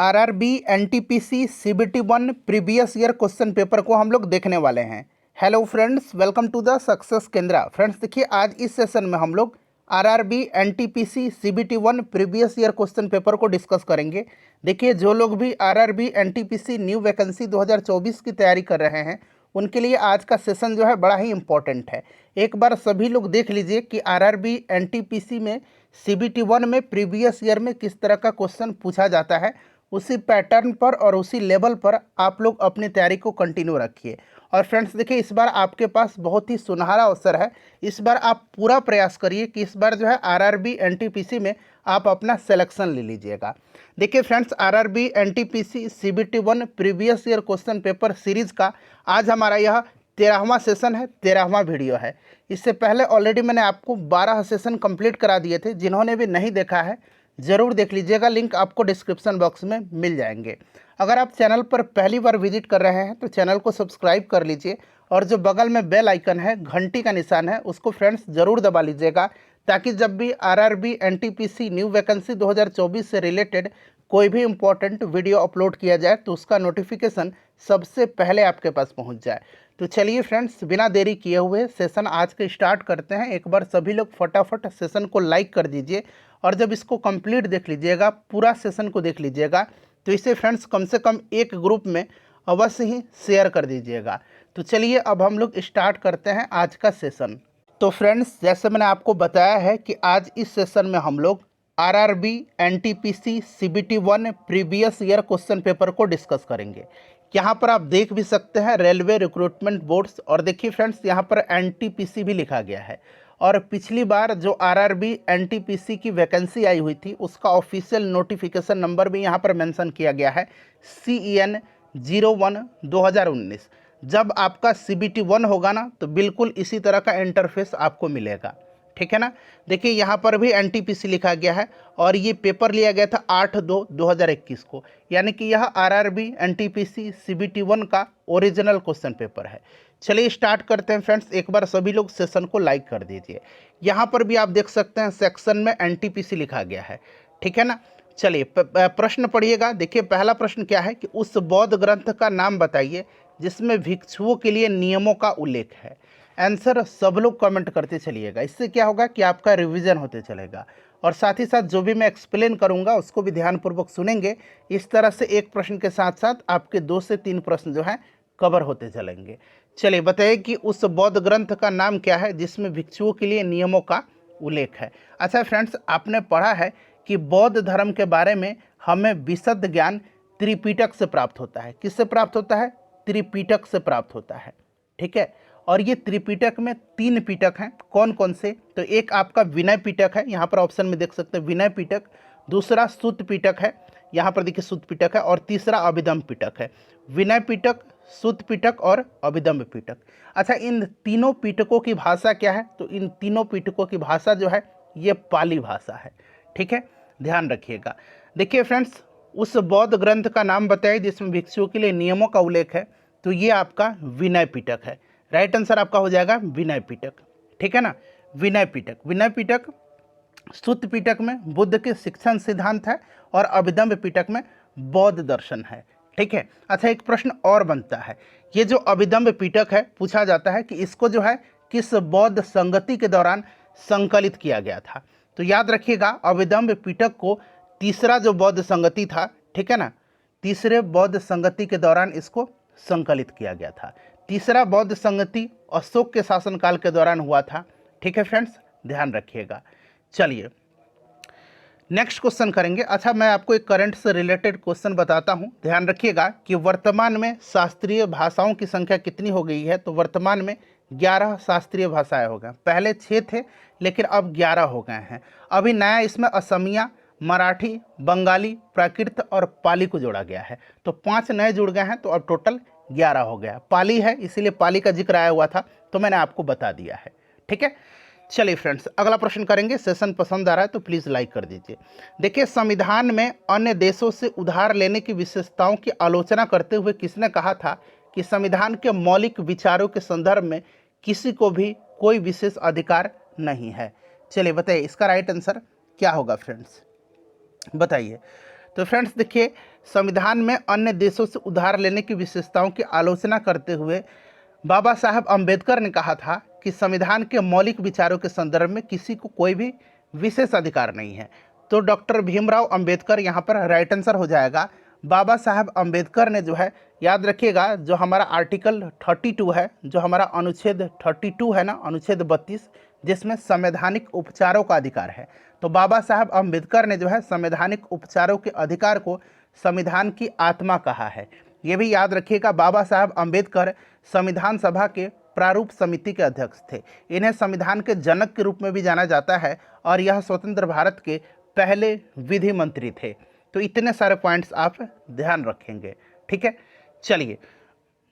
RRB NTPC CBT 1 previous year question paper को हम लोग देखने वाले हैं। Hello friends, welcome to the success Kendra. Friends देखिए, आज इस सेशन में हम लोग RRB NTPC CBT 1 previous year question paper को डिस्कस करेंगे। देखिए, जो लोग भी आरआरबी एनटीपीसी न्यू वैकेंसी 2024 की तैयारी कर रहे हैं उनके लिए आज का सेशन जो है बड़ा ही इम्पोर्टेंट है। एक बार सभी लोग देख लीजिए कि आरआरबी एनटीपीसी में सीबीटी 1 में प्रीवियस ईयर में किस तरह का क्वेश्चन पूछा जाता है, उसी पैटर्न पर और उसी लेवल पर आप लोग अपनी तैयारी को कंटिन्यू रखिए। और फ्रेंड्स देखिए, इस बार आपके पास बहुत ही सुनहरा अवसर है। इस बार आप पूरा प्रयास करिए कि इस बार जो है आरआरबी एनटीपीसी में आप अपना सिलेक्शन ले लीजिएगा। देखिए friends, RRB NTPC CBT 1 previous year question paper series का आज हमारा यह 13वां सेशन है, 13वां वीडियो है। इससे पहले ऑलरेडी मैंने आपको 12 सेशन कंप्लीट करा दिए थे। जिन्होंने भी नहीं देखा है ज़रूर देख लीजिएगा, लिंक आपको डिस्क्रिप्शन बॉक्स में मिल जाएंगे। अगर आप चैनल पर पहली बार विजिट कर रहे हैं तो चैनल को सब्सक्राइब कर लीजिए और जो बगल में बेल आइकन है, घंटी का निशान है, उसको फ्रेंड्स ज़रूर दबा लीजिएगा, ताकि जब भी आरआरबी एनटीपीसी न्यू वैकेंसी 2024 से रिलेटेड कोई भी इम्पोर्टेंट वीडियो अपलोड किया जाए तो उसका नोटिफिकेशन सबसे पहले आपके पास पहुंच जाए। तो चलिए फ्रेंड्स, बिना देरी किए हुए सेशन आज के स्टार्ट करते हैं। एक बार सभी लोग फटाफट सेशन को लाइक कर दीजिए और जब इसको कंप्लीट देख लीजिएगा, पूरा सेशन को देख लीजिएगा, तो इसे फ्रेंड्स कम से कम एक ग्रुप में अवश्य ही शेयर कर दीजिएगा। तो चलिए अब हम लोग स्टार्ट करते हैं आज का सेशन। तो फ्रेंड्स, जैसे मैंने आपको बताया है कि आज इस सेशन में हम लोग RRB NTPC CBT 1 previous year question paper को डिस्कस करेंगे। यहाँ पर आप देख भी सकते हैं रेलवे रिक्रूटमेंट बोर्ड्स, और देखिए फ्रेंड्स यहाँ पर एनटीपीसी भी लिखा गया है। और पिछली बार जो आरआरबी एनटीपीसी की वैकेंसी आई हुई थी उसका ऑफिशियल नोटिफिकेशन नंबर भी यहाँ पर मेंशन किया गया है, CEN 01/2019। जब आपका CBT 1 होगा ना तो बिल्कुल इसी तरह का इंटरफेस आपको मिलेगा, ठीक है ना। देखिए यहाँ पर भी एनटीपीसी लिखा गया है और ये पेपर लिया गया था 8/2/2021 को, यानी कि यह आरआरबी एनटीपीसी सीबीटी 1 का ओरिजिनल क्वेश्चन पेपर है। चलिए स्टार्ट करते हैं फ्रेंड्स। एक बार सभी लोग सेशन को लाइक कर दीजिए। यहाँ पर भी आप देख सकते हैं सेक्शन में एनटीपीसी लिखा गया है, ठीक है ना। चलिए प्रश्न पढ़िएगा। देखिए पहला प्रश्न क्या है कि उस बौद्ध ग्रंथ का नाम बताइए जिसमें भिक्षुओं के लिए नियमों का उल्लेख है। आंसर सब लोग कमेंट करते चलिएगा। इससे क्या होगा कि आपका रिवीजन होते चलेगा और साथ ही साथ जो भी मैं एक्सप्लेन करूंगा उसको भी ध्यानपूर्वक सुनेंगे। इस तरह से एक प्रश्न के साथ साथ आपके 2 से 3 प्रश्न जो हैं कवर होते चलेंगे। चलिए बताइए कि उस बौद्ध ग्रंथ का नाम क्या है जिसमें भिक्षुओं के लिए नियमों का उल्लेख है। अच्छा फ्रेंड्स, आपने पढ़ा है कि बौद्ध धर्म के बारे में हमें विशद ज्ञान त्रिपिटक से प्राप्त होता है। किससे प्राप्त होता है? त्रिपिटक से प्राप्त होता है, ठीक है। और ये त्रिपिटक में 3 पिटक हैं। कौन कौन से? तो एक आपका विनय पिटक है, यहाँ पर ऑप्शन में देख सकते हैं विनय पिटक। दूसरा सुत्त पिटक है, यहाँ पर देखिए सुत्त पिटक है। और तीसरा अभिधम्म पिटक है। विनय पिटक, सुत्त पिटक और अभिधम्म पिटक। अच्छा, इन तीनों पिटकों की भाषा क्या है? तो इन तीनों पिटकों की भाषा जो है ये पाली भाषा है, ठीक है, ध्यान रखिएगा। देखिए फ्रेंड्स, उस बौद्ध ग्रंथ का नाम बताइए जिसमें भिक्षुओं के लिए नियमों का उल्लेख है, तो ये आपका विनय पिटक है। राइट आंसर आपका हो जाएगा विनय पिटक, ठीक है ना। विनय पिटक। विनय पिटक सुत्त पिटक में बुद्ध के शिक्षण सिद्धांत है और अभिधम्म पिटक में बौद्ध दर्शन है, ठीक है। अच्छा, एक प्रश्न और बनता है, ये जो अभिधम्म पिटक है पूछा जाता है कि इसको जो है किस बौद्ध संगति के दौरान संकलित किया गया था। तो याद रखिएगा, अभिधम्म पिटक को तीसरा जो बौद्ध संगति था, ठीक है ना, तीसरे बौद्ध संगति के दौरान इसको संकलित किया गया था। तीसरा बौद्ध संगति अशोक के शासनकाल के दौरान हुआ था, ठीक है फ्रेंड्स, ध्यान रखिएगा। चलिए नेक्स्ट क्वेश्चन करेंगे। अच्छा, मैं आपको एक करंट से रिलेटेड क्वेश्चन बताता हूं। ध्यान रखिएगा कि वर्तमान में शास्त्रीय भाषाओं की संख्या कितनी हो गई है। तो वर्तमान में 11 शास्त्रीय भाषाएं हो गए। पहले 6 थे लेकिन अब 11 हो गए हैं। अभी नया इसमें असमिया, मराठी, बंगाली, प्राकृत और पाली को जोड़ा गया है। तो 5 नए जुड़ गए हैं, तो अब टोटल 11 हो गया। पाली है इसीलिए पाली का जिक्र आया हुआ था, तो मैंने आपको बता दिया है, ठीक है। चलिए फ्रेंड्स, अगला प्रश्न करेंगे। सेशन पसंद आ रहा है तो प्लीज़ लाइक कर दीजिए। देखिए, संविधान में अन्य देशों से उधार लेने की विशेषताओं की आलोचना करते हुए किसने कहा था कि संविधान के मौलिक विचारों के संदर्भ में किसी को भी कोई विशेष अधिकार नहीं है? चलिए बताइए इसका राइट आंसर क्या होगा फ्रेंड्स, बताइए। तो फ्रेंड्स देखिए, संविधान में अन्य देशों से उधार लेने की विशेषताओं की आलोचना करते हुए बाबा साहब अम्बेडकर ने कहा था कि संविधान के मौलिक विचारों के संदर्भ में किसी को कोई भी विशेष अधिकार नहीं है। तो डॉक्टर भीमराव अंबेडकर यहाँ पर राइट आंसर हो जाएगा। बाबा साहब अम्बेडकर ने जो है, याद रखिएगा, जो हमारा आर्टिकल 32 है, जो हमारा अनुच्छेद 32 है ना, अनुच्छेद 32, जिसमें संवैधानिक उपचारों का अधिकार है, तो बाबा साहब अम्बेडकर ने जो है संवैधानिक उपचारों के अधिकार को संविधान की आत्मा कहा है। ये भी याद रखिएगा, बाबा साहब अम्बेडकर संविधान सभा के प्रारूप समिति के अध्यक्ष थे। इन्हें संविधान के जनक के रूप में भी जाना जाता है और यह स्वतंत्र भारत के पहले विधि मंत्री थे। तो इतने सारे पॉइंट्स आप ध्यान रखेंगे, ठीक है। चलिए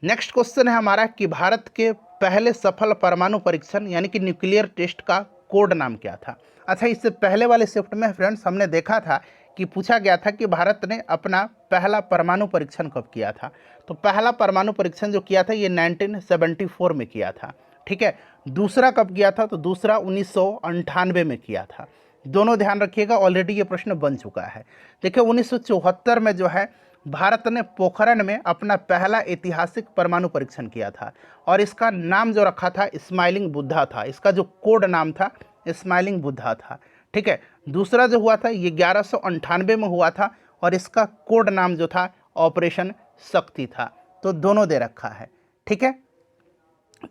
नेक्स्ट क्वेश्चन है हमारा कि भारत के पहले सफल परमाणु परीक्षण यानी कि न्यूक्लियर टेस्ट का कोड नाम क्या था। अच्छा, इससे पहले वाले शिफ्ट में फ्रेंड्स हमने देखा था कि पूछा गया था कि भारत ने अपना पहला परमाणु परीक्षण कब किया था। तो पहला परमाणु परीक्षण जो किया था ये 1974 में किया था, ठीक है। दूसरा कब किया था, तो दूसरा 1998 में किया था। दोनों ध्यान रखिएगा, ऑलरेडी ये प्रश्न बन चुका है। देखिए 1974 में जो है भारत ने पोखरण में अपना पहला ऐतिहासिक परमाणु परीक्षण किया था और इसका नाम जो रखा था स्माइलिंग बुद्धा था। इसका जो कोड नाम था स्माइलिंग बुद्धा था, ठीक है। दूसरा जो हुआ था ये 1198 में हुआ था और इसका कोड नाम जो था ऑपरेशन शक्ति था। तो दोनों दे रखा है, ठीक है।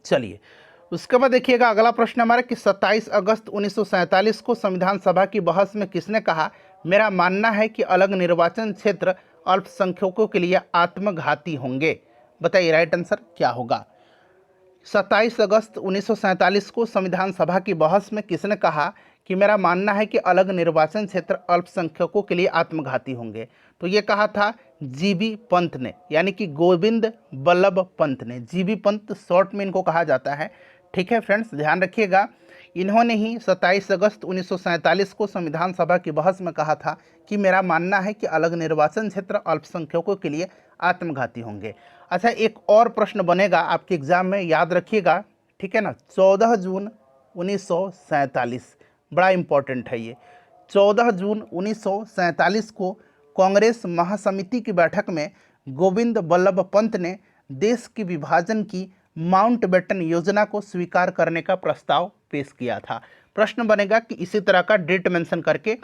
चलिए उसके बाद देखिएगा अगला प्रश्न हमारा कि 27 अगस्त 1947 को संविधान सभा की बहस में किसने कहा, मेरा मानना है कि अलग निर्वाचन क्षेत्र अल्पसंख्यकों के लिए आत्मघाती होंगे। बताइए राइट आंसर क्या होगा। 27 अगस्त 1947 को संविधान सभा की बहस में किसने कहा कि मेरा मानना है कि अलग निर्वाचन क्षेत्र अल्पसंख्यकों के लिए आत्मघाती होंगे। तो ये कहा था जीबी पंत ने, यानी कि गोविंद बल्लभ पंत ने। जीबी पंत शॉर्ट में इनको कहा जाता है, ठीक है फ्रेंड्स, ध्यान रखिएगा। इन्होंने ही 27 अगस्त 1947 को संविधान सभा की बहस में कहा था कि मेरा मानना है कि अलग निर्वाचन क्षेत्र अल्पसंख्यकों के लिए आत्मघाती होंगे। अच्छा, एक और प्रश्न बनेगा आपके एग्जाम में, याद रखिएगा, ठीक है ना। 14 जून 1947 बड़ा इंपॉर्टेंट है ये। 14 जून 1947 को कांग्रेस महासमिति की बैठक में गोविंद बल्लभ पंत ने देश के विभाजन की माउंटबेटन योजना को स्वीकार करने का प्रस्ताव पेश किया था। प्रश्न बनेगा कि इसी तरह का डेट मेंशन करके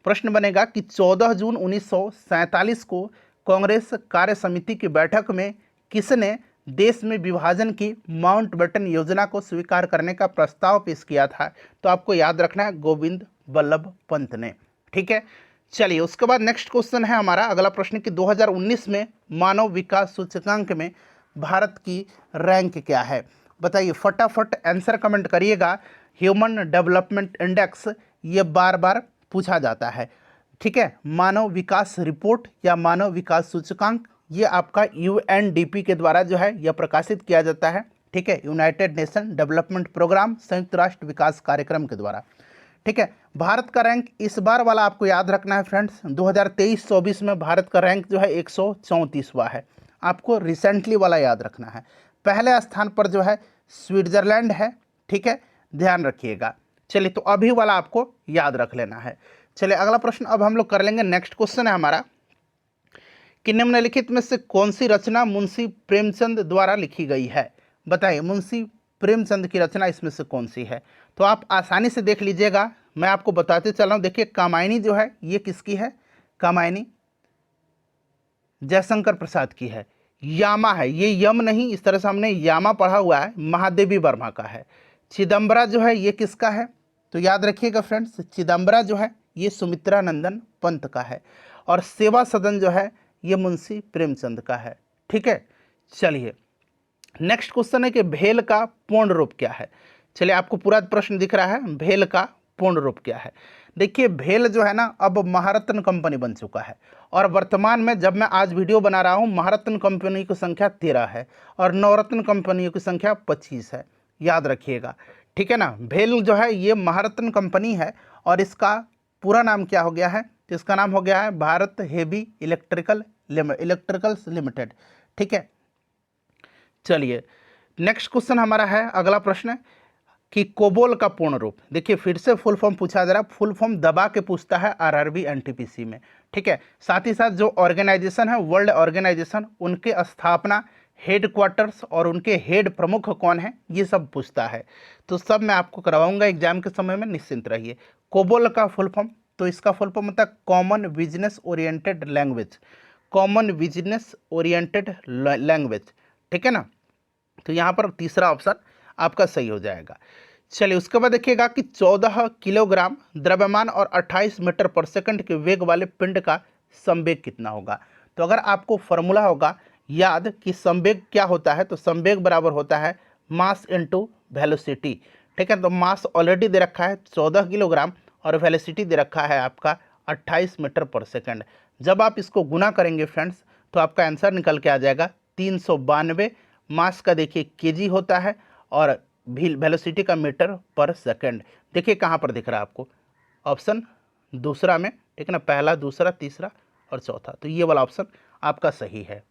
प्रश्न बनेगा कि 14 जून 1947 को कांग्रेस कार्य समिति की बैठक में किसने देश में विभाजन की माउंटबेटन योजना को स्वीकार करने का प्रस्ताव पेश किया था। तो आपको याद रखना है गोविंद बल्लभ पंत ने, ठीक है। चलिए उसके बाद नेक्स्ट क्वेश्चन है हमारा अगला प्रश्न कि 2019 में मानव विकास सूचकांक में भारत की रैंक क्या है। बताइए, फटाफट आंसर कमेंट करिएगा। ह्यूमन डेवलपमेंट इंडेक्स ये बार बार पूछा जाता है, ठीक है। मानव विकास रिपोर्ट या मानव विकास सूचकांक ये आपका यूएनडीपी के द्वारा जो है यह प्रकाशित किया जाता है, ठीक है। यूनाइटेड नेशन डेवलपमेंट प्रोग्राम, संयुक्त राष्ट्र विकास कार्यक्रम के द्वारा, ठीक है। भारत का रैंक इस बार वाला आपको याद रखना है फ्रेंड्स, 2023-24 में भारत का रैंक जो है 134वां है। आपको रिसेंटली वाला याद रखना है। पहले स्थान पर जो है स्विट्जरलैंड है, ठीक है, ध्यान रखिएगा। चलिए तो अभी वाला आपको याद रख लेना है। चलिए अगला प्रश्न अब हम लोग कर लेंगे। नेक्स्ट क्वेश्चन है हमारा कि निम्नलिखित में से कौन सी रचना मुंशी प्रेमचंद द्वारा लिखी गई है। बताइए मुंशी प्रेमचंद की रचना इसमें से कौन सी है। तो आप आसानी से देख लीजिएगा, मैं आपको बताते चला हूँ। देखिए कामायनी जो है ये किसकी है, कामायनी जयशंकर प्रसाद की है। यामा है, ये यम नहीं, इस तरह से हमने यामा पढ़ा हुआ है, महादेवी वर्मा का है। चिदम्बरा जो है ये किसका है, तो याद रखिएगा फ्रेंड्स, चिदम्बरा जो है ये सुमित्रा नंदन पंत का है। और सेवा सदन जो है ये मुंशी प्रेमचंद का है, ठीक है। चलिए नेक्स्ट क्वेश्चन है कि भेल का पूर्ण रूप क्या है। चलिए आपको पूरा प्रश्न दिख रहा है, भेल का पूर्ण रूप क्या है। देखिए भेल जो है ना अब महारत्न कंपनी बन चुका है और वर्तमान में जब मैं आज वीडियो बना रहा हूँ महारत्न कंपनी की संख्या 13 है और नवरत्न कंपनियों की संख्या 25 है, याद रखिएगा, ठीक है ना। भेल जो है ये महारत्न कंपनी है और इसका पूरा नाम क्या हो गया है, तो इसका नाम हो गया है भारत हेवी इलेक्ट्रिकल्स लिमिटेड, ठीक है। चलिए नेक्स्ट क्वेश्चन हमारा है अगला प्रश्न कि कोबोल का पूर्ण रूप, देखिए फिर से फुल फॉर्म पूछा जा रहा है, फुल फॉर्म दबा के पूछता है आरआरबी एनटीपीसी में, ठीक है। साथ ही साथ जो ऑर्गेनाइजेशन है वर्ल्ड ऑर्गेनाइजेशन, उनके स्थापना, हेडक्वार्टर्स और उनके हेड प्रमुख कौन है, ये सब पूछता है। तो सब मैं आपको करवाऊंगा एग्जाम के समय में, निश्चिंत रहिए। कोबोल का फुल फॉर्म, तो इसका फुल फॉर्म होता है common business oriented language, common business oriented language, ठीक है ना। तो यहाँ पर तीसरा ऑप्शन आपका सही हो जाएगा। चलिए उसके बाद देखिएगा कि 14 किलोग्राम द्रव्यमान और 28 मीटर पर सेकंड के वेग वाले पिंड का संवेग कितना होगा। तो अगर आपको फॉर्मूला होगा याद कि संवेग क्या होता है, तो संवेग बराबर होता है मास इनटू वेलोसिटी, ठीक है। तो मास ऑलरेडी दे रखा है 14 किलोग्राम और वेलोसिटी दे रखा है आपका 28 मीटर पर सेकंड। जब आप इसको गुना करेंगे फ्रेंड्स, तो आपका आंसर निकल के आ जाएगा 392। मास का देखिए केजी होता है और वेलोसिटी का मीटर पर सेकंड। देखिए कहाँ पर दिख रहा है आपको, ऑप्शन दूसरा में, ठीक है ना, पहला, दूसरा, तीसरा और चौथा, तो ये वाला ऑप्शन आपका सही है।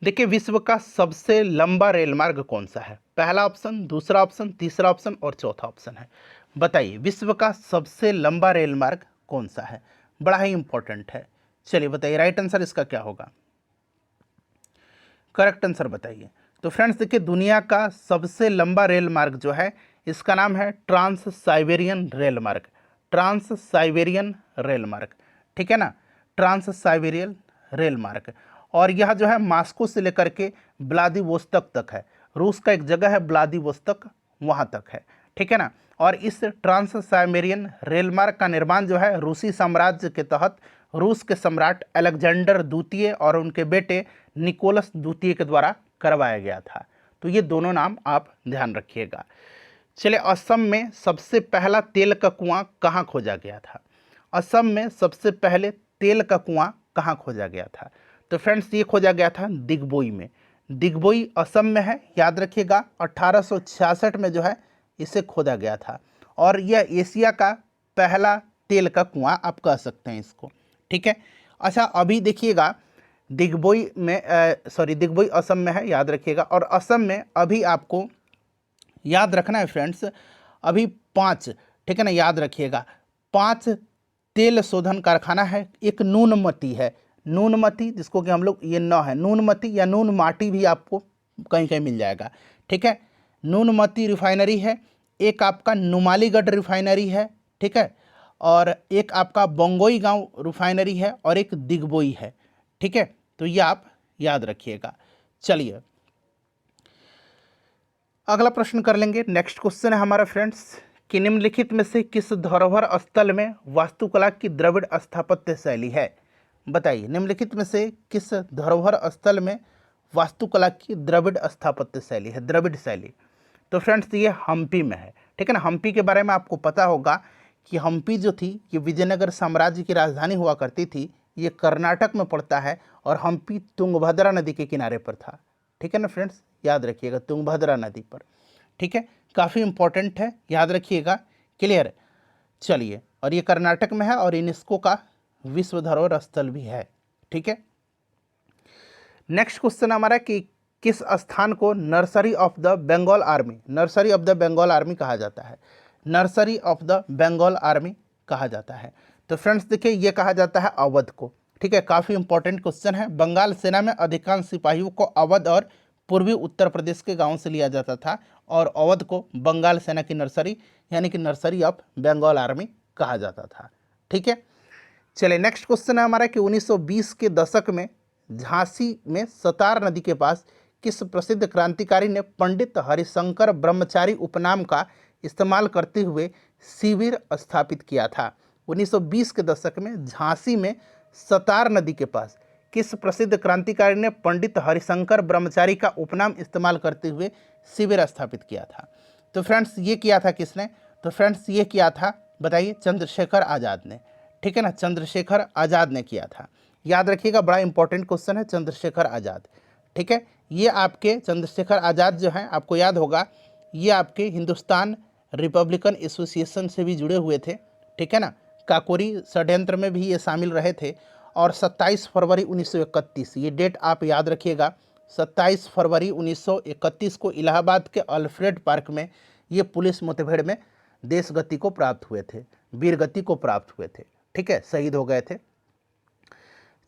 देखिए विश्व का सबसे लंबा रेल मार्ग कौन सा है, पहला ऑप्शन, दूसरा ऑप्शन, तीसरा ऑप्शन और चौथा ऑप्शन है। बताइए विश्व का सबसे लंबा रेल मार्ग कौन सा है, बड़ा ही इंपॉर्टेंट है। चलिए बताइए राइट आंसर इसका क्या होगा, करेक्ट आंसर बताइए। तो फ्रेंड्स देखिए दुनिया का सबसे लंबा रेल मार्ग जो है, इसका नाम है ट्रांस साइबेरियन रेल मार्ग, ट्रांस साइबेरियन रेल मार्ग, ठीक है ना, ट्रांस साइबेरियन रेल मार्ग। और यह जो है मॉस्को से लेकर के व्लादिवोस्तोक तक है, रूस का एक जगह है व्लादिवोस्तोक, वहाँ तक है, ठीक है ना। और इस ट्रांस साइबेरियन रेल मार्ग का निर्माण जो है रूसी साम्राज्य के तहत रूस के सम्राट अलेक्जेंडर द्वितीय और उनके बेटे निकोलस द्वितीय के द्वारा करवाया गया था। तो ये दोनों नाम आप ध्यान रखिएगा। चलिए असम में सबसे पहला तेल का कुआं कहाँ खोजा गया था, असम में सबसे पहले तेल का कुआं कहाँ खोजा गया था। तो फ्रेंड्स ये खोजा गया था दिग्बोई में, दिग्बोई असम में है, याद रखिएगा। 1866 में जो है इसे खोदा गया था और यह एशिया का पहला तेल का कुआं आप कह सकते हैं इसको, ठीक है। अच्छा अभी देखिएगा दिग्बोई में दिग्बोई असम में है, याद रखिएगा। और असम में अभी आपको याद रखना है फ्रेंड्स, अभी 5, ठीक है ना, याद रखिएगा 5 तेल शोधन कारखाना है। एक नूनमती है, नूनमती जिसको कि हम लोग ये न है, नूनमती या नून माटी भी आपको कहीं कहीं मिल जाएगा, ठीक है। नूनमती रिफाइनरी है, एक आपका नुमालीगढ़ रिफाइनरी है, ठीक है, और एक आपका बंगोई गांव रिफाइनरी है और एक दिग्बोई है, ठीक है। तो ये आप याद रखिएगा। चलिए अगला प्रश्न कर लेंगे। नेक्स्ट क्वेश्चन है हमारा फ्रेंड्स कि निम्नलिखित में से किस धरोहर स्थल में वास्तुकला की द्रविड़ स्थापत्य शैली है। बताइए निम्नलिखित में से किस धरोहर स्थल में वास्तुकला की द्रविड़ स्थापत्य शैली है, द्रविड़ शैली। तो फ्रेंड्स ये हम्पी में है, ठीक है ना। हम्पी के बारे में आपको पता होगा कि हम्पी जो थी ये विजयनगर साम्राज्य की राजधानी हुआ करती थी, ये कर्नाटक में पड़ता है और हम्पी तुंगभद्रा नदी के किनारे पर था, ठीक है ना फ्रेंड्स, याद रखिएगा तुंगभद्रा नदी पर, ठीक है। काफ़ी इंपॉर्टेंट है, याद रखिएगा, क्लियर। चलिए और ये कर्नाटक में है और यूनेस्को का विश्व धरोहर स्थल भी है, ठीक है। नेक्स्ट क्वेश्चन हमारा कि किस स्थान को nursery of the Bengal army, nursery of the Bengal army कहा जाता है, nursery of the Bengal army कहा जाता है। तो फ्रेंड्स देखिए ये कहा जाता है अवध को, ठीक है। काफ़ी इंपॉर्टेंट क्वेश्चन है। बंगाल सेना में अधिकांश सिपाहियों को अवध और पूर्वी उत्तर प्रदेश के गांवों से लिया जाता था और अवध को बंगाल सेना की नर्सरी यानी कि नर्सरी ऑफ बंगाल आर्मी कहा जाता था, ठीक है। चलिए नेक्स्ट क्वेश्चन है हमारा कि 1920 के दशक में झांसी में सतार नदी के पास किस प्रसिद्ध क्रांतिकारी ने पंडित हरिशंकर ब्रह्मचारी उपनाम का इस्तेमाल करते हुए शिविर स्थापित किया था। 1920 के दशक में झांसी में सतार नदी के पास किस प्रसिद्ध क्रांतिकारी ने पंडित हरिशंकर ब्रह्मचारी का उपनाम इस्तेमाल करते हुए शिविर स्थापित किया था। तो फ्रेंड्स ये किया था किसने, तो फ्रेंड्स ये किया था बताइए चंद्रशेखर आज़ाद ने, ठीक है ना, चंद्रशेखर आज़ाद ने किया था। याद रखिएगा बड़ा इंपॉर्टेंट क्वेश्चन है चंद्रशेखर आज़ाद, ठीक है। ये आपके चंद्रशेखर आज़ाद जो हैं आपको याद होगा ये आपके हिंदुस्तान रिपब्लिकन एसोसिएशन से भी जुड़े हुए थे, ठीक है ना। काकोरी षड्यंत्र में भी ये शामिल रहे थे और 27 फरवरी 1931 ये डेट आप याद रखिएगा, 27 फरवरी 1931 को इलाहाबाद के अल्फ्रेड पार्क में ये पुलिस मुठभेड़ में देश गति को प्राप्त हुए थे, वीर गति को प्राप्त हुए थे, ठीक है, शहीद हो गए थे।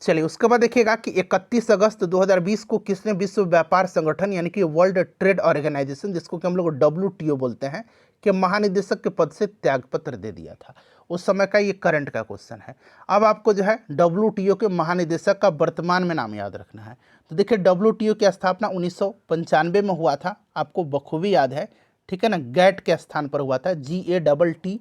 चलिए उसके बाद देखिएगा कि 31 अगस्त 2020 को किसने विश्व व्यापार संगठन यानी कि वर्ल्ड ट्रेड ऑर्गेनाइजेशन, जिसको कि हम लोग WTO बोलते हैं, के महानिदेशक के पद से त्यागपत्र दे दिया था। उस समय का ये करंट का क्वेश्चन है। अब आपको जो है WTO के महानिदेशक का वर्तमान में नाम याद रखना है। तो देखिए WTO की स्थापना 1995 में हुआ था, आपको बखूबी याद है, ठीक है ना। गैट के स्थान पर हुआ था, GATT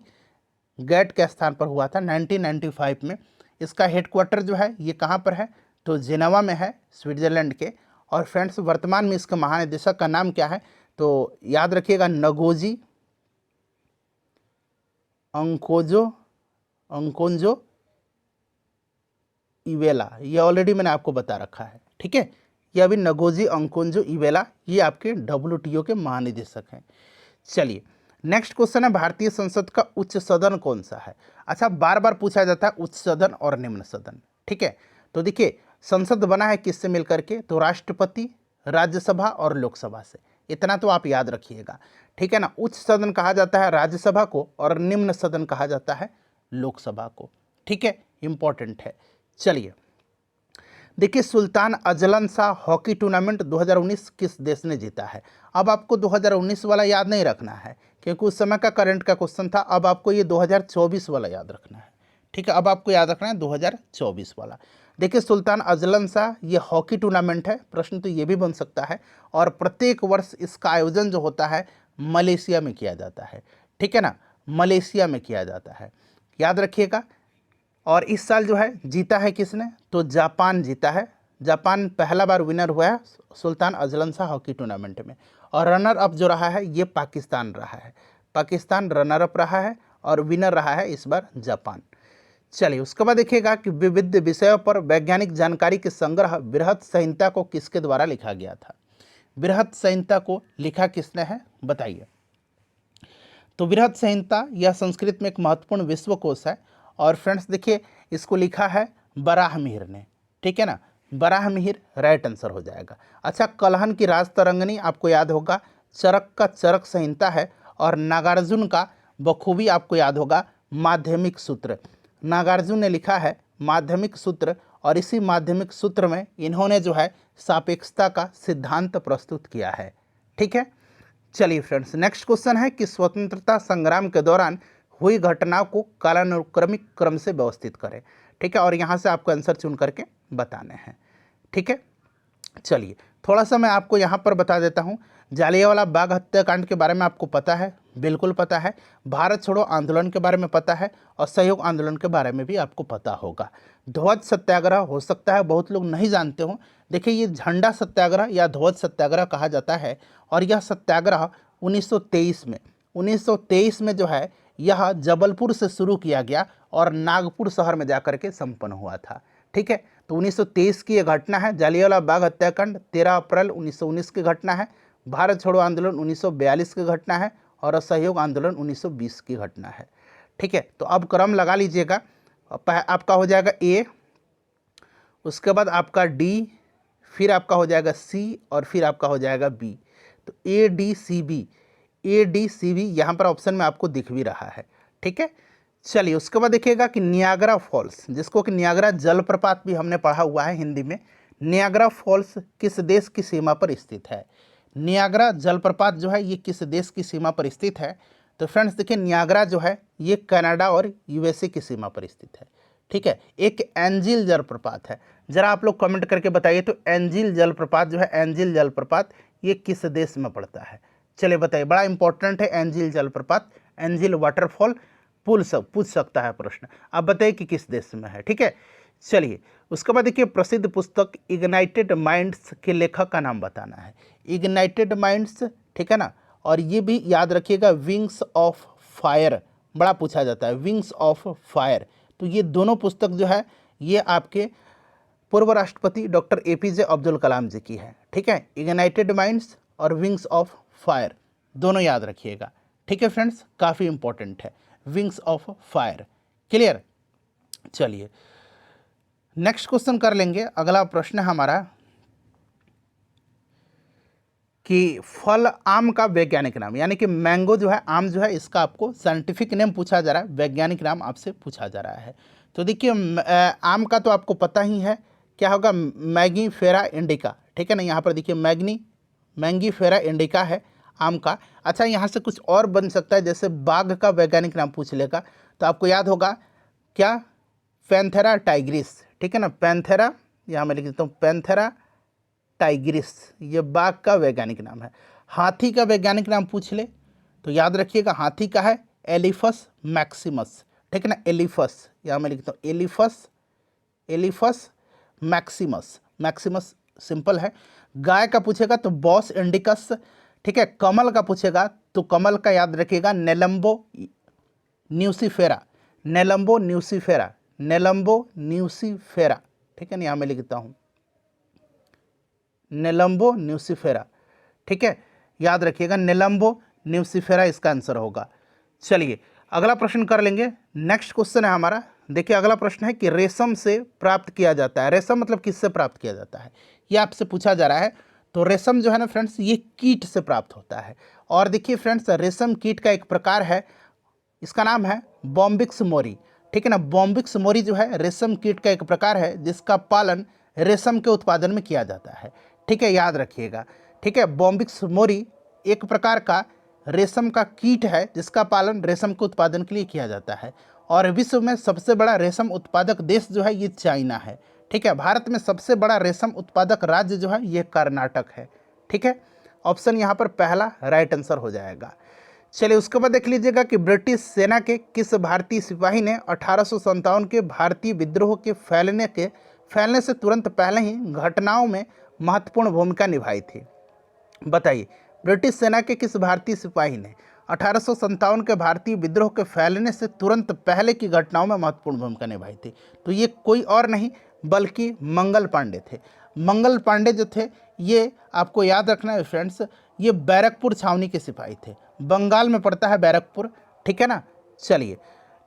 गैट के स्थान पर हुआ था 1995 में। इसका हेडक्वार्टर जो है ये कहाँ पर है, तो जेनेवा में है, स्विट्जरलैंड के। और फ्रेंड्स वर्तमान में इसके महानिदेशक का नाम क्या है, तो याद रखिएगा नगोजी अंकोंजो इवेला। ये ऑलरेडी मैंने आपको बता रखा है, ठीक है। ये अभी नगोजी अंकोंजो इवेला, ये आपके WTO के महानिदेशक हैं। चलिए नेक्स्ट क्वेश्चन है, भारतीय संसद का उच्च सदन कौन सा है। अच्छा, बार बार पूछा जाता है उच्च सदन और निम्न सदन, ठीक है। तो देखिए संसद बना है किससे मिलकर के, तो राष्ट्रपति, राज्यसभा और लोकसभा से। इतना तो आप याद रखिएगा, ठीक है ना। उच्च सदन कहा जाता है राज्यसभा को और निम्न सदन कहा जाता है लोकसभा को, ठीक है, इंपॉर्टेंट है। चलिए देखिए Sultan Azlan Shah hockey tournament 2019 किस देश ने जीता है। अब आपको 2019 वाला याद नहीं रखना है क्योंकि उस समय का करंट का क्वेश्चन था। अब आपको ये 2024 वाला याद रखना है, ठीक है। अब आपको याद रखना है 2024 वाला। देखिए सुल्तान अजलन शाह ये हॉकी टूर्नामेंट है, प्रश्न तो ये भी बन सकता है। और प्रत्येक वर्ष इसका आयोजन जो होता है मलेशिया में किया जाता है, ठीक है ना, मलेशिया में किया जाता है, याद रखिएगा। और इस साल जो है जीता है किसने, तो जापान जीता है। जापान पहला बार विनर हुआ है Sultan Azlan Shah hockey tournament में। और रनर अप जो रहा है ये पाकिस्तान रहा है, पाकिस्तान रनर अप रहा है और विनर रहा है इस बार जापान। चलिए उसके बाद देखिएगा कि विविध विषयों पर वैज्ञानिक जानकारी के संग्रह बृहत संहिता को किसके द्वारा लिखा गया था। बृहत संहिता को लिखा किसने है बताइए। तो बृहत संहिता यह संस्कृत में एक महत्वपूर्ण विश्वकोश है। और फ्रेंड्स देखिए इसको लिखा है बराहमिहिर ने, ठीक है ना, बराहमिहिर राइट आंसर हो जाएगा। अच्छा, कलहन की राज तरंगिणी आपको याद होगा, चरक का चरक संहिता है। और नागार्जुन का बखूबी आपको याद होगा माध्यमिक सूत्र। नागार्जुन ने लिखा है माध्यमिक सूत्र और इसी माध्यमिक सूत्र में इन्होंने जो है सापेक्षता का सिद्धांत प्रस्तुत किया है, ठीक है। चलिए फ्रेंड्स नेक्स्ट क्वेश्चन है कि स्वतंत्रता संग्राम के दौरान हुई घटनाओं को कालानुक्रमिक क्रम से व्यवस्थित करें, ठीक है। और यहाँ से आपको आंसर चुन करके बताने हैं, ठीक है। चलिए थोड़ा सा मैं आपको यहाँ पर बता देता हूँ। जालियांवाला बाग हत्याकांड के बारे में आपको पता है, बिल्कुल पता है। भारत छोड़ो आंदोलन के बारे में पता है और सहयोग आंदोलन के बारे में भी आपको पता होगा। ध्वज सत्याग्रह हो सकता है बहुत लोग नहीं जानते हो। देखिए ये झंडा सत्याग्रह या ध्वज सत्याग्रह कहा जाता है। और यह सत्याग्रह 1923 में जो है यह जबलपुर से शुरू किया गया और नागपुर शहर में जाकर के संपन्न हुआ था, ठीक है। तो 1923 की यह घटना है। जालियांवाला बाग हत्याकांड 13 अप्रैल 1919 की घटना है। भारत छोड़ो आंदोलन 1942 की घटना है और असहयोग आंदोलन 1920 की घटना है, ठीक है। तो अब क्रम लगा लीजिएगा, आपका हो जाएगा ए, उसके बाद आपका डी, फिर आपका हो जाएगा सी और फिर आपका हो जाएगा बी। तो ADCB यहाँ पर ऑप्शन में आपको दिख भी रहा है, ठीक है। चलिए उसके बाद देखिएगा कि नियाग्रा फॉल्स, जिसको कि नियाग्रा जलप्रपात भी हमने पढ़ा हुआ है हिंदी में। नियाग्रा फॉल्स किस देश की सीमा पर स्थित है। नियाग्रा जलप्रपात जो है ये किस देश की सीमा पर स्थित है। तो फ्रेंड्स देखिए नियाग्रा जो है ये कनाडा और USA की सीमा पर स्थित है, ठीक है। एक एंजिल जलप्रपात है, जरा आप लोग कमेंट करके बताइए तो एंजिल जलप्रपात जो है, एंजिल जलप्रपात ये किस देश में पड़ता है। चलिए बताइए, बड़ा इंपॉर्टेंट है एंजिल जलप्रपात, एंजिल वाटरफॉल पूछ सकता है प्रश्न। आप बताइए कि किस देश में है, ठीक है। चलिए उसके बाद देखिए प्रसिद्ध पुस्तक इग्नाइटेड माइंड्स के लेखक का नाम बताना है। इग्नाइटेड माइंड्स, ठीक है ना। और ये भी याद रखिएगा विंग्स ऑफ फायर, बड़ा पूछा जाता है विंग्स ऑफ फायर। तो ये दोनों पुस्तक जो है ये आपके पूर्व राष्ट्रपति डॉक्टर APJ अब्दुल कलाम जी की है, ठीक है। इग्नाइटेड माइंड्स और विंग्स ऑफ फायर दोनों याद रखिएगा, ठीक है फ्रेंड्स, काफ़ी इंपॉर्टेंट है विंग्स ऑफ फायर, क्लियर। चलिए नेक्स्ट क्वेश्चन कर लेंगे। अगला प्रश्न हमारा कि फल आम का वैज्ञानिक नाम, यानी कि मैंगो जो है, आम जो है, इसका आपको साइंटिफिक नेम पूछा जा रहा है, वैज्ञानिक नाम आपसे पूछा जा रहा है। तो देखिए आम का तो आपको पता ही है क्या होगा, मैंगीफेरा इंडिका, ठीक है ना। यहाँ पर देखिए मैंगीफेरा इंडिका है आम का। अच्छा, यहाँ से कुछ और बन सकता है, जैसे बाघ का वैज्ञानिक नाम पूछ लेगा तो आपको याद होगा क्या, पैंथेरा टाइग्रिस, ठीक है ना। पैंथेरा, यहाँ मैं लिख देता हूँ पैंथेरा टाइग्रिस, ये बाघ का वैज्ञानिक नाम है। हाथी का वैज्ञानिक नाम पूछ ले तो याद रखिएगा, हाथी का है एलिफस मैक्सिमस, ठीक है ना। एलिफस, यहाँ मैं लिखता हूँ एलिफस मैक्सिमस, मैक्सिमस सिंपल है। गाय का पूछेगा तो बॉस इंडिकस, ठीक है। कमल का पूछेगा तो कमल का याद रखिएगा नेलम्बो न्यूसीफेरा, नेलम्बो न्यूसीफेरा, नेलम्बो न्यूसीफेरा, ठीक है ना। यहाँ मैं लिखता हूँ नेलम्बो न्यूसीफेरा, ठीक है, याद रखिएगा नेलम्बो न्यूसीफेरा इसका आंसर होगा। चलिए अगला प्रश्न कर लेंगे। नेक्स्ट क्वेश्चन है हमारा, देखिए अगला प्रश्न है कि रेशम से प्राप्त किया जाता है, रेशम मतलब किससे प्राप्त किया जाता है, ये आपसे पूछा जा रहा है। तो रेशम जो है ना फ्रेंड्स, ये कीट से प्राप्त होता है। और देखिए फ्रेंड्स, रेशम कीट का एक प्रकार है, इसका नाम है बॉम्बिक्स मोरी, ठीक है ना। बॉम्बिक्स मोरी जो है रेशम कीट का एक प्रकार है जिसका पालन रेशम के उत्पादन में किया जाता है, ठीक है, याद रखिएगा, ठीक है। बॉम्बिक्स मोरी एक प्रकार का रेशम का कीट है जिसका पालन रेशम के उत्पादन के लिए किया जाता है। और विश्व में सबसे बड़ा रेशम उत्पादक देश जो है ये चाइना है, ठीक है। भारत में सबसे बड़ा रेशम उत्पादक राज्य जो है ये कर्नाटक है, ठीक है। ऑप्शन यहाँ पर पहला राइट आंसर हो जाएगा। चलिए उसके बाद देख लीजिएगा कि ब्रिटिश सेना के किस भारतीय सिपाही ने 1857 के भारतीय विद्रोह के फैलने से तुरंत पहले ही घटनाओं में महत्वपूर्ण भूमिका निभाई थी। बताइए, ब्रिटिश सेना के किस भारतीय सिपाही ने 1857 के भारतीय विद्रोह के फैलने से तुरंत पहले की घटनाओं में महत्वपूर्ण भूमिका निभाई थी। तो ये कोई और नहीं बल्कि मंगल पांडे थे। मंगल पांडे जो थे ये आपको याद रखना है फ्रेंड्स, ये बैरकपुर छावनी के सिपाही थे, बंगाल में पड़ता है बैरकपुर, ठीक है ना। चलिए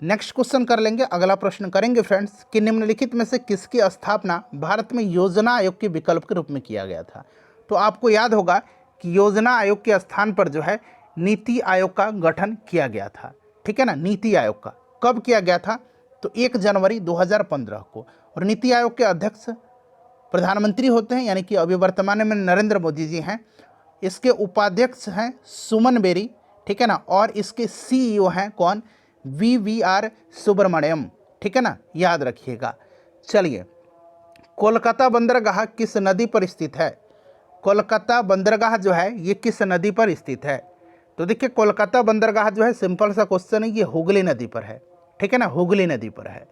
नेक्स्ट क्वेश्चन कर लेंगे। अगला प्रश्न करेंगे फ्रेंड्स कि निम्नलिखित में से किसकी स्थापना भारत में योजना आयोग के विकल्प के रूप में किया गया था। तो आपको याद होगा कि योजना आयोग के स्थान पर जो है नीति आयोग का गठन किया गया था, ठीक है ना। नीति आयोग का कब किया गया था, तो 1 जनवरी 2015 को। और नीति आयोग के अध्यक्ष प्रधानमंत्री होते हैं, यानी कि अभी वर्तमान में नरेंद्र मोदी जी हैं। इसके उपाध्यक्ष हैं सुमन बेरी, ठीक है ना। और इसके सीईओ हैं कौन, VVR सुब्रमण्यम, ठीक है ना, याद रखिएगा। चलिए कोलकाता बंदरगाह किस नदी पर स्थित है। कोलकाता बंदरगाह जो है ये किस नदी पर स्थित है। तो देखिए कोलकाता बंदरगाह जो है, सिंपल सा क्वेश्चन है, ये हुगली नदी पर है, ठीक है ना, हुगली नदी पर है।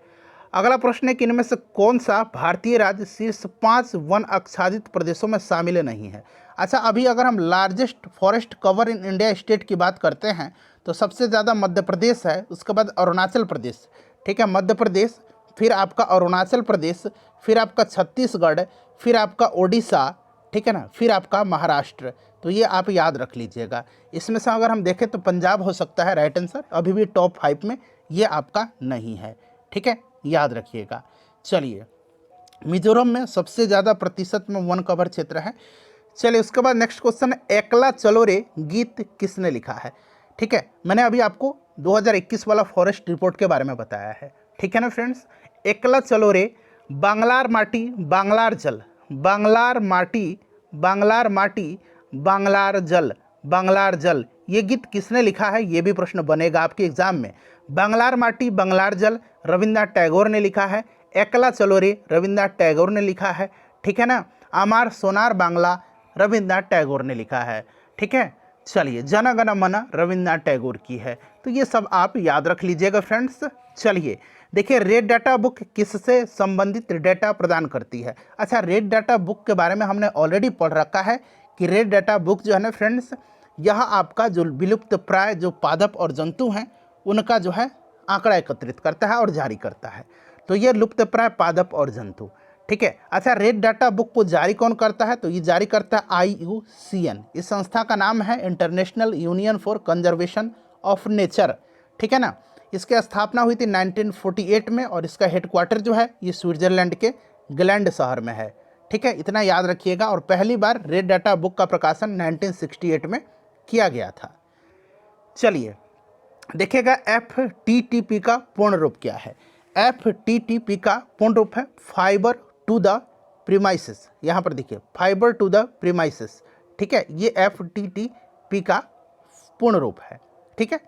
अगला प्रश्न है कि इनमें से कौन सा भारतीय राज्य शीर्ष 5 वन आच्छादित प्रदेशों में शामिल नहीं है। अच्छा, अभी अगर हम largest forest cover in India state की बात करते हैं तो सबसे ज़्यादा मध्य प्रदेश है, उसके बाद अरुणाचल प्रदेश, ठीक है, मध्य प्रदेश, फिर आपका अरुणाचल प्रदेश, फिर आपका छत्तीसगढ़, फिर आपका ओडिशा, ठीक है ना, फिर आपका महाराष्ट्र। तो ये आप याद रख लीजिएगा। इसमें से अगर हम देखें तो पंजाब हो सकता है राइट आंसर, अभी भी टॉप 5 में ये आपका नहीं है, ठीक है, याद रखिएगा। चलिए मिजोरम में सबसे ज़्यादा प्रतिशत में वन कवर क्षेत्र है। चलिए उसके बाद नेक्स्ट क्वेश्चन है, एकला चलो रे गीत किसने लिखा है। ठीक है, मैंने अभी आपको 2021 वाला फॉरेस्ट रिपोर्ट के बारे में बताया है, ठीक है ना फ्रेंड्स। एकला चलो रे, बांग्लार माटी बांग्लार जल, बांग्लार माटी बांग्लार माटी बांग्लार जल, बांग्लार जल, ये गीत किसने लिखा है, ये भी प्रश्न बनेगा आपके एग्जाम में। बांग्लार माटी बांग्लार जल रविन्द्रनाथ टैगोर ने लिखा है, एकला चलो रे रविन्द्रनाथ टैगोर ने लिखा है, ठीक है ना। अमार सोनार बांग्ला रविन्द्रनाथ टैगोर ने लिखा है, ठीक है। चलिए जन गण मन रविन्द्रनाथ टैगोर की है। तो ये सब आप याद रख लीजिएगा फ्रेंड्स। चलिए देखिए, रेड डाटा बुक किससे संबंधित डेटा प्रदान करती है। अच्छा, रेड डाटा बुक के बारे में हमने ऑलरेडी पढ़ रखा है कि रेड डाटा बुक जो है ना फ्रेंड्स, यह आपका जो विलुप्त प्राय जो पादप और जंतु हैं उनका जो है आंकड़ा एकत्रित करता है और जारी करता है। तो ये लुप्त प्राय पादप और जंतु, ठीक है। अच्छा, रेड डाटा बुक को जारी कौन करता है, तो ये जारी करता है IUCN। इस संस्था का नाम है international union for conservation of nature, ठीक है ना। इसकी स्थापना हुई थी 1948 में और इसका हेडक्वार्टर जो है ये स्विट्जरलैंड के ग्लैंड शहर में है, ठीक है, इतना याद रखिएगा। और पहली बार रेड डाटा बुक का प्रकाशन 1968 में किया गया था। चलिए देखिएगा FTTP का पूर्ण रूप क्या है। FTTP का पूर्ण रूप है फाइबर टू द प्रीमाइसेस। यहाँ पर देखिए फाइबर टू द प्रीमाइसेस, ठीक है, ये FTTP का पूर्ण रूप है। ठीक है,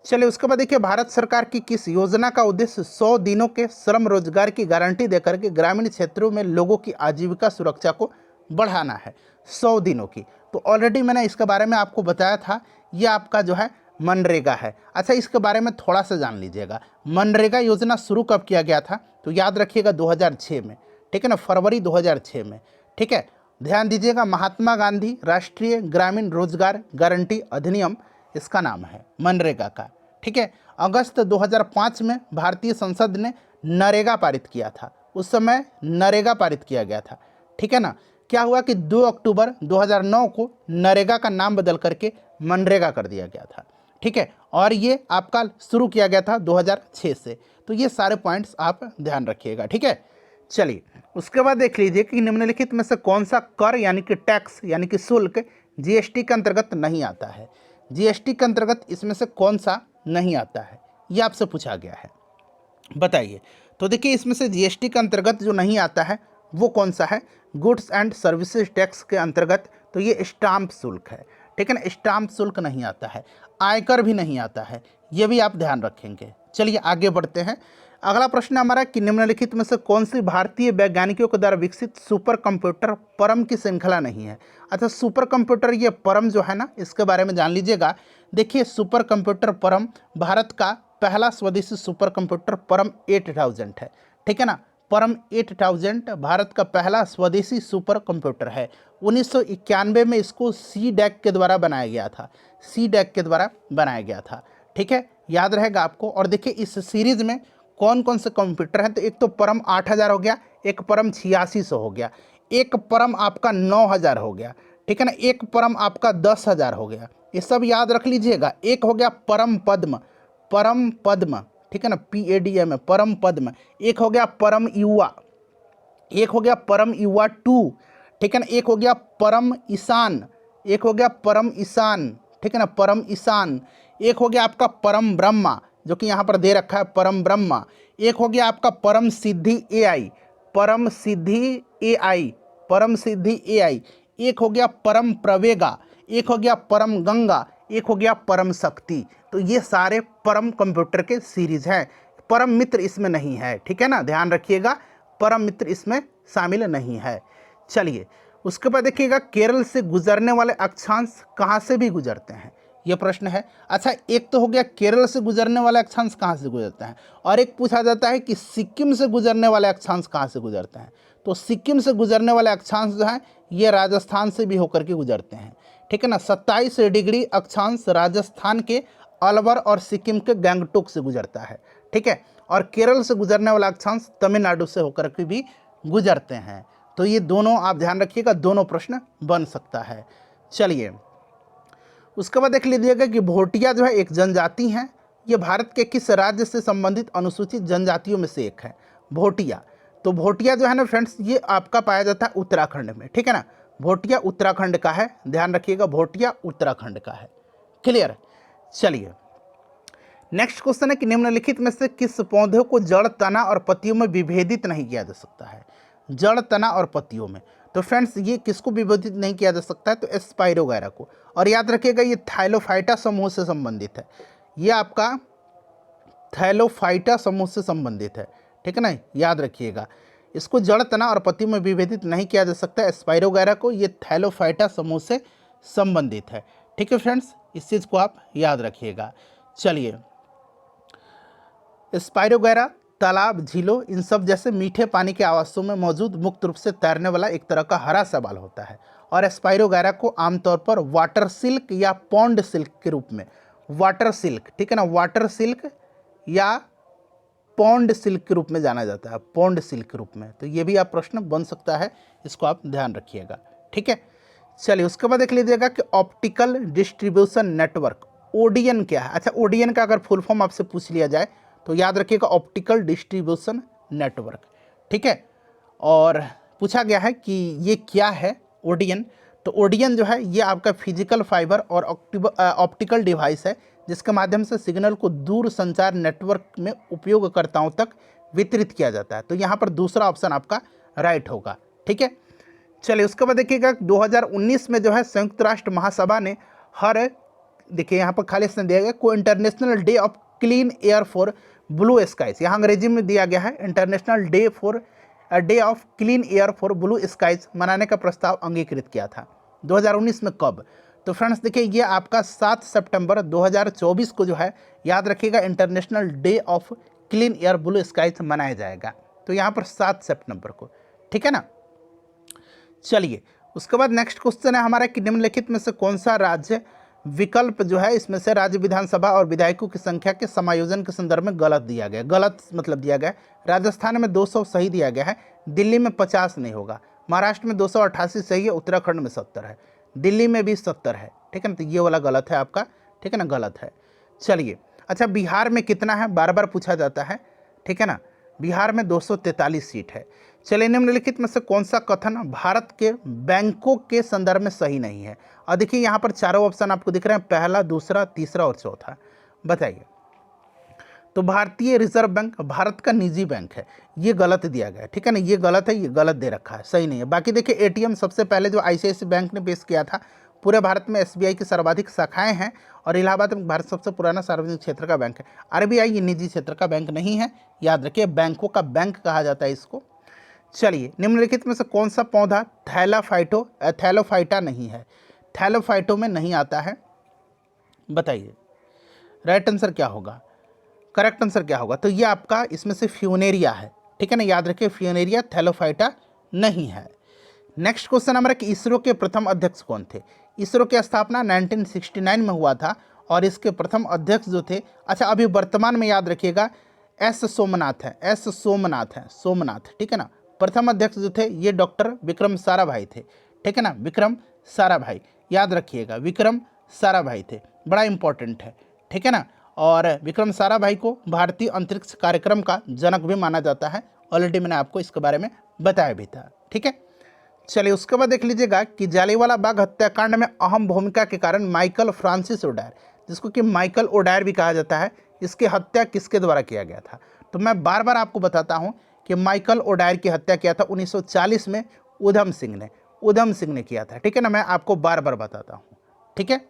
चलिए उसके बाद देखिए भारत सरकार की किस योजना का उद्देश्य 100 दिनों के श्रम रोजगार की गारंटी देकर के ग्रामीण क्षेत्रों में लोगों की आजीविका सुरक्षा को बढ़ाना है। 100 दिनों की, तो ऑलरेडी मैंने इसके बारे में आपको बताया था, ये आपका जो है मनरेगा है। अच्छा, इसके बारे में थोड़ा सा जान लीजिएगा। मनरेगा योजना शुरू कब किया गया था, तो याद रखिएगा 2006 में, ठीक है ना, फरवरी 2006 में। ठीक है, ध्यान दीजिएगा, महात्मा गांधी राष्ट्रीय ग्रामीण रोजगार गारंटी अधिनियम इसका नाम है मनरेगा का। ठीक है, अगस्त 2005 में भारतीय संसद ने नरेगा पारित किया था, उस समय नरेगा पारित किया गया था। ठीक है ना, क्या हुआ कि 2 अक्टूबर 2009 को नरेगा का नाम बदल करके मनरेगा कर दिया गया था। ठीक है, और ये आपका शुरू किया गया था 2006 से। तो ये सारे पॉइंट्स आप ध्यान रखिएगा। ठीक है, चलिए उसके बाद देख लीजिए कि निम्नलिखित में से कौन सा कर यानी कि टैक्स यानी कि शुल्क जीएसटी के अंतर्गत नहीं आता है। जीएसटी के अंतर्गत इसमें से कौन सा नहीं आता है, ये आपसे पूछा गया है, बताइए। तो देखिए इसमें से जीएसटी के अंतर्गत जो नहीं आता है वो कौन सा है, गुड्स एंड सर्विसेज टैक्स के अंतर्गत तो ये स्टाम्प शुल्क है। ठीक है ना, स्टाम्प शुल्क नहीं आता है, आयकर भी नहीं आता है, ये भी आप ध्यान रखेंगे। चलिए आगे बढ़ते हैं। अगला प्रश्न हमारा कि निम्नलिखित में से कौन सी भारतीय वैज्ञानिकों के द्वारा विकसित सुपर कंप्यूटर परम की श्रृंखला नहीं है। अच्छा, सुपर कंप्यूटर ये परम जो है ना, इसके बारे में जान लीजिएगा। देखिए सुपर कंप्यूटर परम भारत का पहला स्वदेशी सुपर कंप्यूटर परम 8000 है। ठीक है ना, परम 8000 भारत का पहला स्वदेशी सुपर कंप्यूटर है। 1991 में इसको CDAC के द्वारा बनाया गया था, CDAC के द्वारा बनाया गया था। ठीक है, याद रहेगा आपको। और देखिए इस सीरीज में कौन कौन से कंप्यूटर हैं, तो एक तो परम 8000 हो गया, एक परम 8600 हो गया, एक परम आपका 9000 हो गया। ठीक है ना, एक परम आपका 10000 हो गया, ये सब याद रख लीजिएगा। एक हो गया परम पद्म, परम पद्म, ठीक है ना, PADM परम पद्म। एक हो गया परम युवा, एक हो गया परम युवा 2, ठीक है ना, एक हो गया परम ईशान, एक हो गया परम ईशान, ठीक है ना, परम ईशान। एक हो गया आपका परम ब्रह्मा, जो कि यहाँ पर दे रखा है परम ब्रह्मा। एक हो गया आपका परम सिद्धि AI, परम सिद्धि AI, परम सिद्धि AI। एक हो गया परम प्रवेगा, एक हो गया परम गंगा, एक हो गया परम शक्ति। तो ये सारे परम कंप्यूटर के सीरीज हैं, परम मित्र इसमें नहीं है। ठीक है ना, ध्यान रखिएगा, परम मित्र इसमें शामिल नहीं है। चलिए उसके बाद देखिएगा केरल से गुजरने वाले अक्षांश कहाँ से भी गुजरते हैं, ये प्रश्न है। अच्छा, एक तो हो गया केरल से गुजरने वाले अक्षांश कहाँ से गुजरते हैं, और एक पूछा जाता है कि सिक्किम से गुजरने वाले अक्षांश कहाँ से गुजरते हैं। तो सिक्किम से गुजरने वाले अक्षांश जो हैं ये राजस्थान से भी होकर के गुजरते हैं। ठीक है ना, 27 डिग्री अक्षांश राजस्थान के अलवर और सिक्किम के गंगटोक से गुजरता है। ठीक है, और केरल से गुजरने वाला अक्षांश तमिलनाडु से होकर के भी गुजरते हैं। तो ये दोनों आप ध्यान रखिएगा, दोनों प्रश्न बन सकता है। चलिए उसके बाद देख लीजिएगा कि भोटिया जो है एक जनजाति है, ये भारत के किस राज्य से संबंधित अनुसूचित जनजातियों में से एक है, भोटिया। तो भोटिया जो है ना फ्रेंड्स, ये आपका पाया जाता है उत्तराखंड में। ठीक है ना, भोटिया उत्तराखंड का है, ध्यान रखिएगा, भोटिया उत्तराखंड का है। क्लियर। चलिए नेक्स्ट क्वेश्चन है कि निम्नलिखित में से किस पौधे को जड़, तना और पत्तियों में विभेदित नहीं किया जा सकता है। जड़, तना और पत्तियों में, तो फ्रेंड्स ये किसको विभेदित नहीं किया जा सकता है, तो स्पाइरोगैरा को। और याद रखिएगा ये थाइलोफाइटा समूह से संबंधित है, ये आपका थाइलोफाइटा समूह से संबंधित है। ठीक है ना, याद रखिएगा, इसको जड़, तना और पत्तियों में विभेदित नहीं किया जा सकता है स्पाइरोगैरा को, ये थाइलोफाइटा समूह से संबंधित है। ठीक है फ्रेंड्स, इस चीज़ को आप याद रखिएगा। चलिए स्पाइरोगैरा तालाब, झीलों, इन सब जैसे मीठे पानी के आवासों में मौजूद मुक्त रूप से तैरने वाला एक तरह का हरा शैवाल होता है। और स्पाइरोगैरा को आमतौर पर वाटर सिल्क या पॉन्ड सिल्क के रूप में, वाटर सिल्क, ठीक है ना, वाटर सिल्क या पॉन्ड सिल्क के रूप में जाना जाता है, पॉन्ड सिल्क के रूप में। तो ये भी आप प्रश्न बन सकता है, इसको आप ध्यान रखिएगा। ठीक है, चलिए उसके बाद देख लीजिएगा कि ऑप्टिकल डिस्ट्रीब्यूशन नेटवर्क, ODN क्या है। अच्छा, ODN का अगर फुल फॉर्म आपसे पूछ लिया जाए तो याद रखिएगा ऑप्टिकल डिस्ट्रीब्यूशन नेटवर्क। ठीक है, और पूछा गया है कि ये क्या है ओडियन। तो ओडियन जो है ये आपका फिजिकल फाइबर और ऑप्टिकल डिवाइस है जिसके माध्यम से सिग्नल को दूर संचार नेटवर्क में उपयोगकर्ताओं तक वितरित किया जाता है। तो यहाँ पर दूसरा ऑप्शन आपका राइट होगा। ठीक है, चलिए उसके बाद देखिएगा 2019 में जो है संयुक्त राष्ट्र महासभा ने देखिए यहाँ पर खाली दिया गया को international day of clean air for blue skies, यहाँ अंग्रेजी में दिया गया है international day of clean air for blue skies मनाने का प्रस्ताव अंगीकृत किया था 2019 में। कब? तो फ्रेंड्स देखिए ये आपका 7 सितंबर 2024 को जो है याद रखिएगा international day of clean air blue skies मनाया जाएगा। तो यहाँ पर 7 सितंबर को, ठीक है ना। चलिए उसके बाद नेक्स्ट क्वेश्चन है हमारा कि निम्नलिखित में से कौन सा राज्य विकल्प जो है इसमें से राज्य विधानसभा और विधायकों की संख्या के समायोजन के संदर्भ में गलत दिया गया। गलत मतलब दिया गया राजस्थान में 200 सही दिया गया है, दिल्ली में 50 नहीं होगा, महाराष्ट्र में 288 सही है, उत्तराखंड में 70 है, दिल्ली में भी 70 है। ठीक है ना, तो ये वाला गलत है आपका, ठीक है ना, गलत है। चलिए अच्छा बिहार में कितना है, बार बार पूछा जाता है, ठीक है ना, बिहार में 243 सीट है। चलिए निम्नलिखित में से कौन सा कथन भारत के बैंकों के संदर्भ में सही नहीं है। और देखिए यहाँ पर चारों ऑप्शन आपको दिख रहे हैं, पहला, दूसरा, तीसरा और चौथा, बताइए। तो भारतीय रिजर्व बैंक भारत का निजी बैंक है, ये गलत दिया गया है, ठीक है ना, ये गलत है, ये गलत दे रखा है, सही नहीं है। बाकी देखिए एटीएम सबसे पहले जो आईसीआईसीआई बैंक ने पेश किया था, पूरे भारत में एसबीआई की सर्वाधिक शाखाएं हैं और इलाहाबाद में भारत सबसे पुराना सार्वजनिक क्षेत्र का बैंक है। आरबीआई ये निजी क्षेत्र का बैंक नहीं है, याद रखिए, बैंकों का बैंक कहा जाता है इसको। चलिए निम्नलिखित में से कौन सा पौधा थैलोफाइटा नहीं है, थैलोफाइटो में नहीं आता है, बताइए राइट आंसर क्या होगा, करेक्ट आंसर क्या होगा। तो ये आपका इसमें से फ्यूनेरिया है, ठीक है ना, याद रखिए फ्यूनेरिया थैलोफाइटा नहीं है। नेक्स्ट क्वेश्चन हमारा कि इसरो के प्रथम अध्यक्ष कौन थे। इसरो की स्थापना 1969 में हुआ था और इसके प्रथम अध्यक्ष जो थे, अच्छा अभी वर्तमान में याद रखिएगा एस सोमनाथ है, एस सोमनाथ है, सोमनाथ, ठीक है ना। प्रथम अध्यक्ष जो थे ये डॉक्टर विक्रम साराभाई थे, ठीक है ना, विक्रम साराभाई, याद रखिएगा विक्रम साराभाई थे, बड़ा इंपॉर्टेंट है, ठीक है ना। और विक्रम साराभाई को भारतीय अंतरिक्ष कार्यक्रम का जनक भी माना जाता है, ऑलरेडी मैंने आपको इसके बारे में बताया भी था, ठीक है। चलिए उसके बाद देख लीजिएगा कि जालियांवाला बाग हत्याकांड में अहम भूमिका के कारण माइकल फ्रांसिस ओडायर, जिसको कि माइकल ओडायर भी कहा जाता है, इसकी हत्या किसके द्वारा किया गया था। तो मैं बार बार आपको बताता हूँ कि माइकल ओडायर की हत्या किया था 1940 में उधम सिंह ने किया था, ठीक है ना, मैं आपको बार बार बताता हूँ, ठीक है।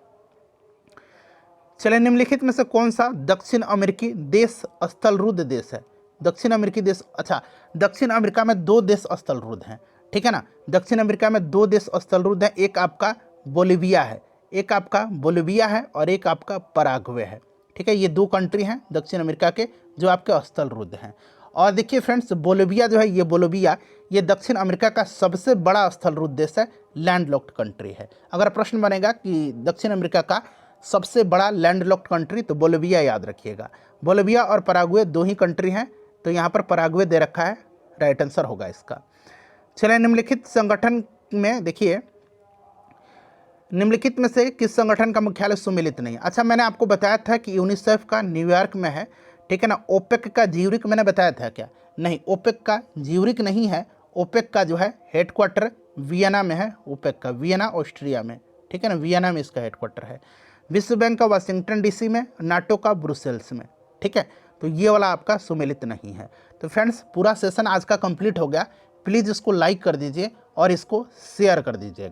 चलिए निम्नलिखित में से कौन सा दक्षिण अमेरिकी देश स्थलरुद्ध देश है। दक्षिण अमेरिकी देश, अच्छा दक्षिण अमेरिका में 2 देश स्थलरुद्ध हैं, ठीक है ना, दक्षिण अमेरिका में 2 देश स्थलरुद्ध हैं, एक आपका बोलिविया है, एक आपका बोलिविया है और एक आपका पराग्वे है, ठीक है। ये 2 कंट्री हैं दक्षिण अमेरिका के जो आपके स्थलरुद्ध हैं। और देखिए फ्रेंड्स बोलिविया जो है, ये बोलिविया ये दक्षिण अमेरिका का सबसे बड़ा स्थलरुद्ध देश है, लैंडलॉक्ड कंट्री है। अगर प्रश्न बनेगा कि दक्षिण अमेरिका का सबसे बड़ा लैंडलॉक्ड कंट्री, तो बोलिविया याद रखिएगा। बोलिविया और पराग्वे 2 ही कंट्री हैं, तो यहाँ पर पराग्वे दे रखा है, राइट आंसर होगा इसका। चलिए निम्नलिखित संगठन में देखिए, निम्नलिखित में से किस संगठन का मुख्यालय सुमेलित नहीं है। अच्छा मैंने आपको बताया था कि यूनिसेफ का न्यूयॉर्क में है, ठीक है ना। ओपेक का ज्यूरिक मैंने बताया था क्या, नहीं ओपेक का ज्यूरिक नहीं है, ओपेक का जो है हेडक्वार्टर वियना में है, ओपेक का वियना ऑस्ट्रिया में, ठीक है ना, वियना में इसका हेडक्वार्टर है। विश्व बैंक का वाशिंगटन डीसी में, नाटो का ब्रुसेल्स में, ठीक है। तो ये वाला आपका सुमेलित नहीं है। तो फ्रेंड्स पूरा सेशन आज का कंप्लीट हो गया, प्लीज़ इसको लाइक कर दीजिए और इसको शेयर कर दीजिएगा।